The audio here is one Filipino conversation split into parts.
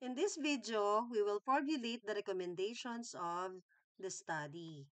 In this video, we will formulate the recommendations of the study.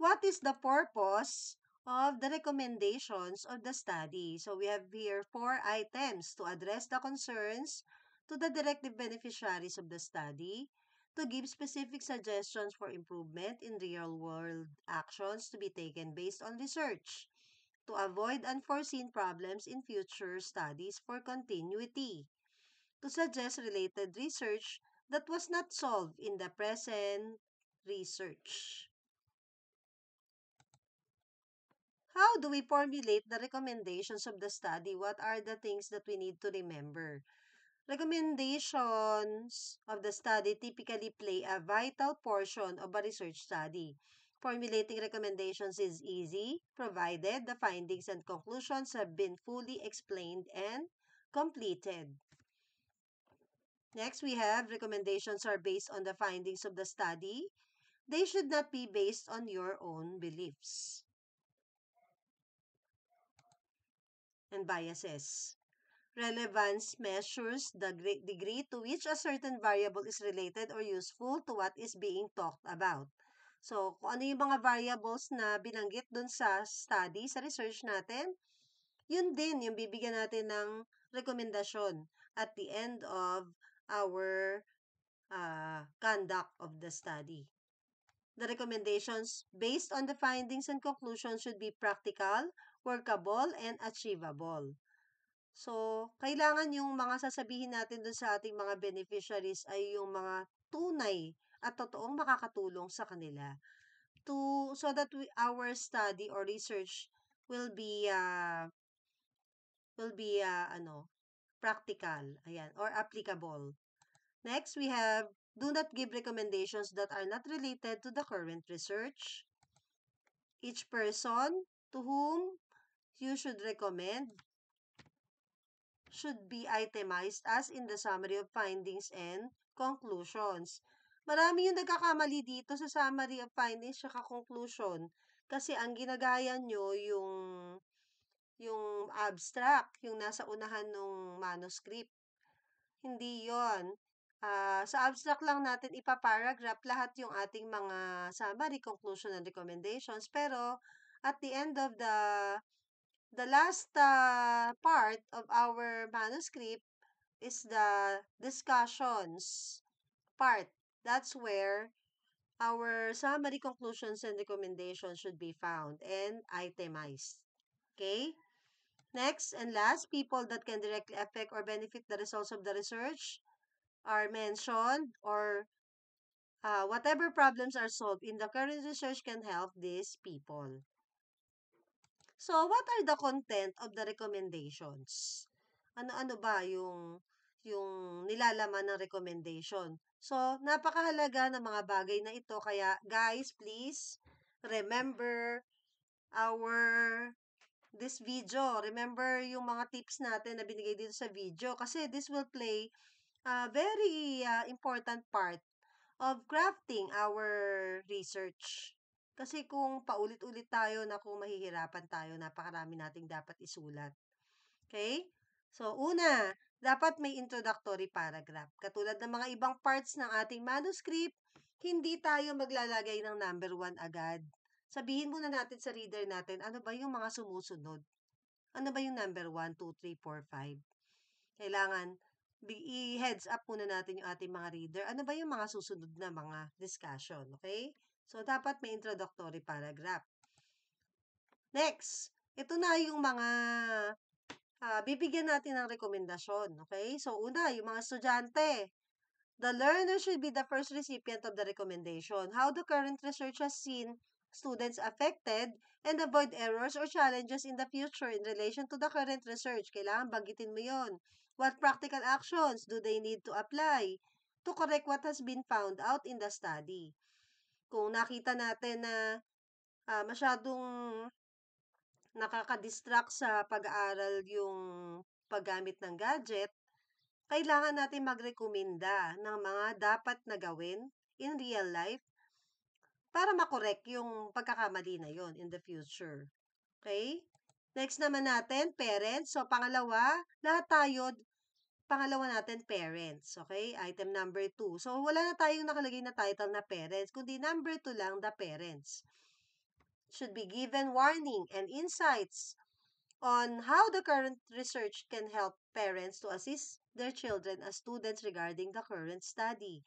What is the purpose of the recommendations of the study? So we have here 4 items to address the concerns to the directive beneficiaries of the study, to give specific suggestions for improvement in real-world actions to be taken based on research, to avoid unforeseen problems in future studies for continuity, to suggest related research that was not solved in the present research. How do we formulate the recommendations of the study? What are the things that we need to remember? Recommendations of the study typically play a vital portion of a research study. Formulating recommendations is easy, provided the findings and conclusions have been fully explained and completed. Next, we have recommendations are based on the findings of the study. They should not be based on your own beliefs and biases. Relevance measures the degree to which a certain variable is related or useful to what is being talked about. So, kung ano yung mga variables na binanggit dun sa study, sa research natin, yun din yung bibigyan natin ng rekomendasyon at the end of our conduct of the study. The recommendations based on the findings and conclusions should be practical, workable, and achievable. So, kailangan yung mga sasabihin natin dun sa ating mga beneficiaries ay yung mga tunay at totoong makakatulong sa kanila so that our study or research will be practical, ayan, or applicable. Next, we have do not give recommendations that are not related to the current research. Each person to whom you should recommend should be itemized as in the summary of findings and conclusions. Marami yung nagkakamali dito sa summary of findings at conclusion. Kasi ang ginagaya nyo yung abstract, yung nasa unahan ng manuscript. Hindi yon. Sa abstract lang natin ipaparagraph lahat yung ating mga summary, conclusion, and recommendations. Pero at the end of the last part of our manuscript is the discussions part. That's where our summary, conclusions, and recommendations should be found and itemized. Okay? Next and last, people that can directly affect or benefit the results of the research are mentioned, or whatever problems are solved in the current research can help these people. So, what are the content of the recommendations? Ano-ano ba yung nilalaman ng recommendation? So, napakahalaga ng mga bagay na ito. Kaya, guys, please remember this video. Remember yung mga tips natin na binigay dito sa video. Kasi this will play a very important part of crafting our research. Kasi kung paulit-ulit tayo na kung mahihirapan tayo, napakarami nating dapat isulat. Okay? So, una, dapat may introductory paragraph. Katulad ng mga ibang parts ng ating manuscript, hindi tayo maglalagay ng number 1 agad. Sabihin muna natin sa reader natin, ano ba yung mga sumusunod? Ano ba yung number 1, 2, 3, 4, 5? Kailangan i-heads up muna natin yung ating mga reader. Ano ba yung mga susunod na mga discussion, okay? So, dapat may introductory paragraph. Next, ito na yung mga bibigyan natin ng rekomendasyon, okay? So, una, yung mga estudyante. The learner should be the first recipient of the recommendation. How the current research has seen students affected and avoid errors or challenges in the future in relation to the current research. Kailangan banggitin mo yon. What practical actions do they need to apply to correct what has been found out in the study? Kung nakita natin na masyadong nakaka-distract sa pag-aaral yung paggamit ng gadget, kailangan natin magrekomenda ng mga dapat na gawin in real life para makorek yung pagkakamali na yon in the future. Okay? Next naman natin, parents. So, pangalawa, lahat tayo pangalawa natin, parents. Okay? Item number 2. So, wala na tayong nakalagay na title na parents, kundi number 2 lang, the parents. Should be given warning and insights on how the current research can help parents to assist their children as students regarding the current study.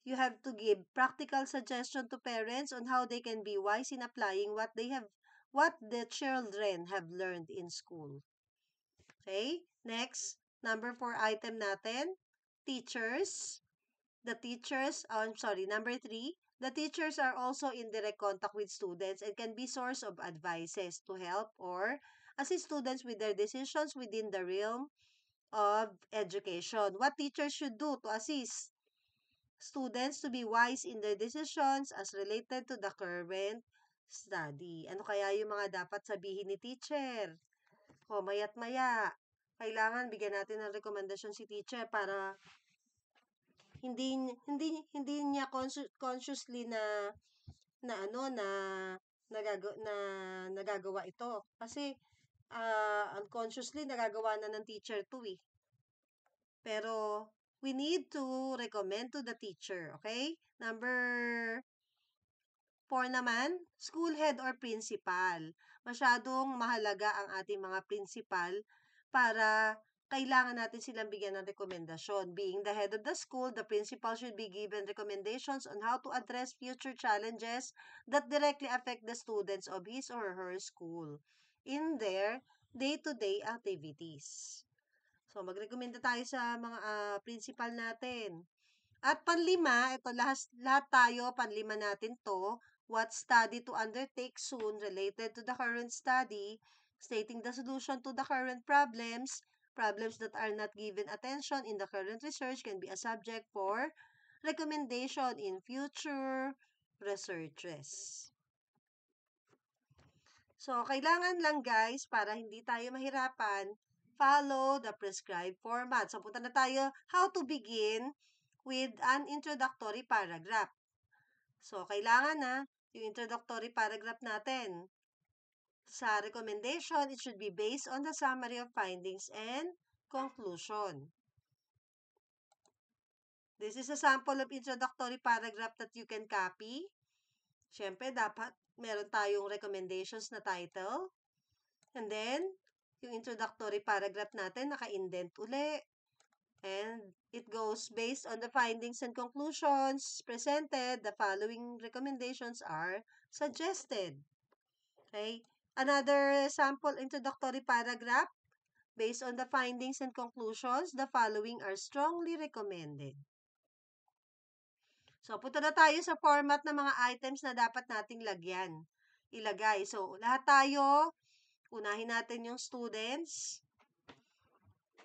You have to give practical suggestion to parents on how they can be wise in applying what the children have learned in school. Okay? Next, number 4 item natin, teachers. Number 3, the teachers are also in direct contact with students and can be source of advices to help or assist students with their decisions within the realm of education. What teachers should do to assist students to be wise in their decisions as related to the current study. Ano kaya yung mga dapat sabihin ni teacher? O, maya't maya, kailangan bigyan natin ng rekomendasyon si teacher para hindi niya consciously nagagawa ito. Kasi unconsciously nagagawa na ng teacher to eh. Pero we need to recommend to the teacher, okay? Number 4 naman, school head or principal. Masyadong mahalaga ang ating mga principal para kailangan natin silang bigyan ng rekomendasyon. Being the head of the school, the principal should be given recommendations on how to address future challenges that directly affect the students of his or her school in their day-to-day activities. So, magrekomenda tayo sa mga principal natin. At panlima, ito lahat tayo, panlima natin to, what study to undertake soon related to the current study, stating the solution to the current problems that are not given attention in the current research can be a subject for recommendation in future researches. So, kailangan lang guys, para hindi tayo mahirapan, follow the prescribed format. So, punta na tayo, how to begin with an introductory paragraph. So, kailangan na yung introductory paragraph natin. Sa recommendation, it should be based on the summary of findings and conclusion. This is a sample of introductory paragraph that you can copy. Siyempre, dapat meron tayong recommendations na title. And then, yung introductory paragraph natin, naka-indent uli. And it goes based on the findings and conclusions presented. The following recommendations are suggested. Okay? Another sample introductory paragraph. Based on the findings and conclusions, the following are strongly recommended. So, punta na tayo sa format ng mga items na dapat nating ilagay. So, lahat tayo, unahin natin yung students.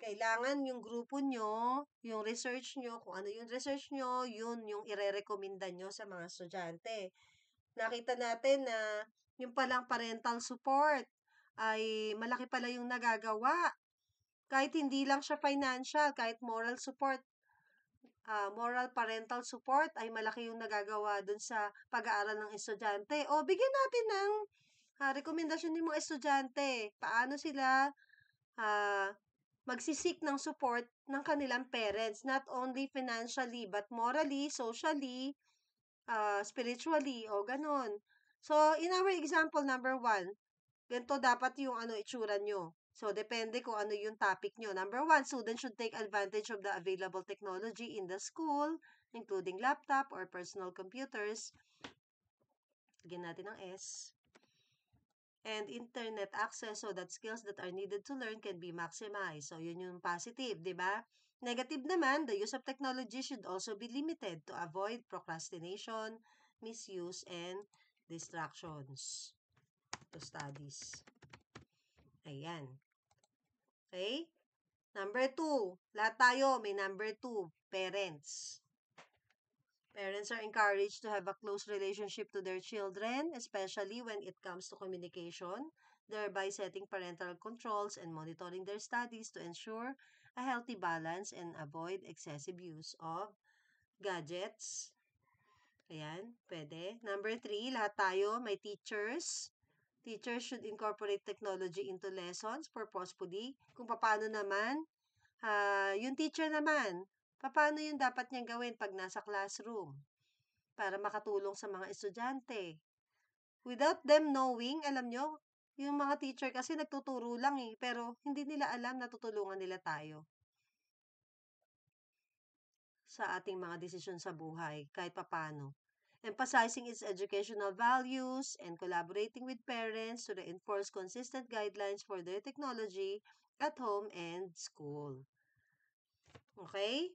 Kailangan yung grupo nyo, yung research nyo, kung ano yung research nyo, yun yung ire-recommenda nyo sa mga estudyante. Nakita natin na yung palang parental support ay malaki pala yung nagagawa. Kahit hindi lang siya financial, kahit moral support, moral parental support ay malaki yung nagagawa dun sa pag-aaral ng estudyante. O, bigyan natin ng rekomendasyon ng mga estudyante. Paano sila magsisik ng support ng kanilang parents, not only financially, but morally, socially, spiritually, o ganon. So, in our example number 1, ganito dapat yung itsura nyo. So, depende kung ano yung topic nyo. Number 1, students should take advantage of the available technology in the school, including laptop or personal computers. Lagyan natin ng S. And internet access so that skills that are needed to learn can be maximized. So, yun yung positive, di ba? Negative naman, the use of technology should also be limited to avoid procrastination, misuse, and distractions to studies. Ayan. Okay? Number 2. Lahat tayo may number 2. Parents. Parents are encouraged to have a close relationship to their children, especially when it comes to communication, thereby setting parental controls and monitoring their studies to ensure a healthy balance and avoid excessive use of gadgets. Ayan, pwede. Number 3, lahat tayo may teachers. Teachers should incorporate technology into lessons purposefully. Kung paano naman Yung teacher naman, paano yung dapat niyang gawin pag nasa classroom para makatulong sa mga estudyante? Without them knowing, alam nyo, yung mga teacher kasi nagtuturo lang pero hindi nila alam na tutulungan nila tayo sa ating mga desisyon sa buhay, kahit papano. Emphasizing its educational values and collaborating with parents to reinforce consistent guidelines for their technology at home and school. Okay?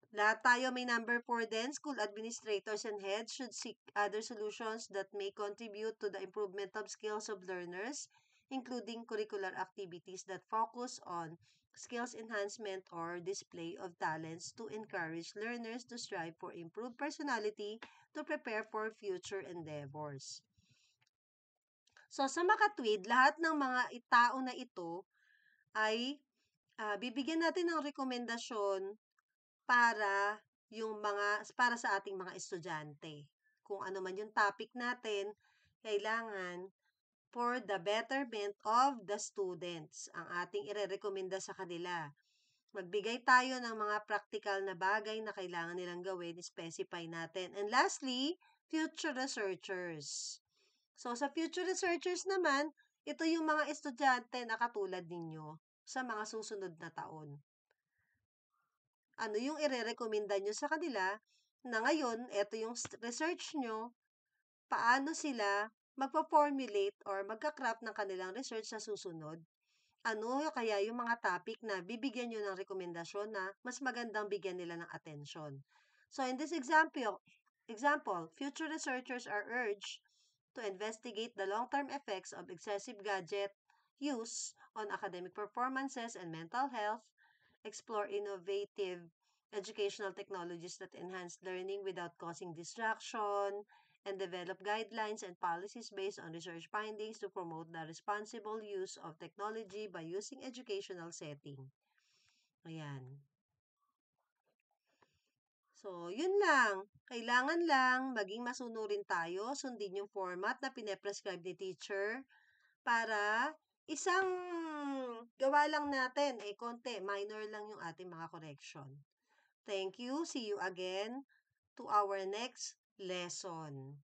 Lahat tayo may number 4 din. School administrators and heads should seek other solutions that may contribute to the improvement of skills of learners, including curricular activities that focus on skills enhancement or display of talents to encourage learners to strive for improved personality to prepare for future endeavors. So, sa makatwid, lahat ng mga tao na ito ay bibigyan natin ng rekomendasyon para sa ating mga estudyante. Kung ano man yung topic natin, kailangan for the betterment of the students ang ating irerekomenda sa kanila. Magbigay tayo ng mga practical na bagay na kailangan nilang gawin, specify natin. And lastly, future researchers. So, sa future researchers naman, ito yung mga estudyante na katulad ninyo sa mga susunod na taon. Ano yung irerekomenda nyo sa kanila na ngayon, ito yung research nyo, paano sila magpa-formulate or magka-craft ng kanilang research sa susunod. Ano kaya yung mga topic na bibigyan nyo ng rekomendasyon na mas magandang bigyan nila ng attention. So in this example, future researchers are urged to investigate the long-term effects of excessive gadget use on academic performances and mental health, explore innovative educational technologies that enhance learning without causing distraction, and develop guidelines and policies based on research findings to promote the responsible use of technology by using educational setting. Ayan. So, yun lang. Kailangan lang maging masunurin tayo, sundin yung format na pine-prescribe ni teacher para isang gawa lang natin, konti, minor lang yung ating mga correction. Thank you. See you again to our next lesson.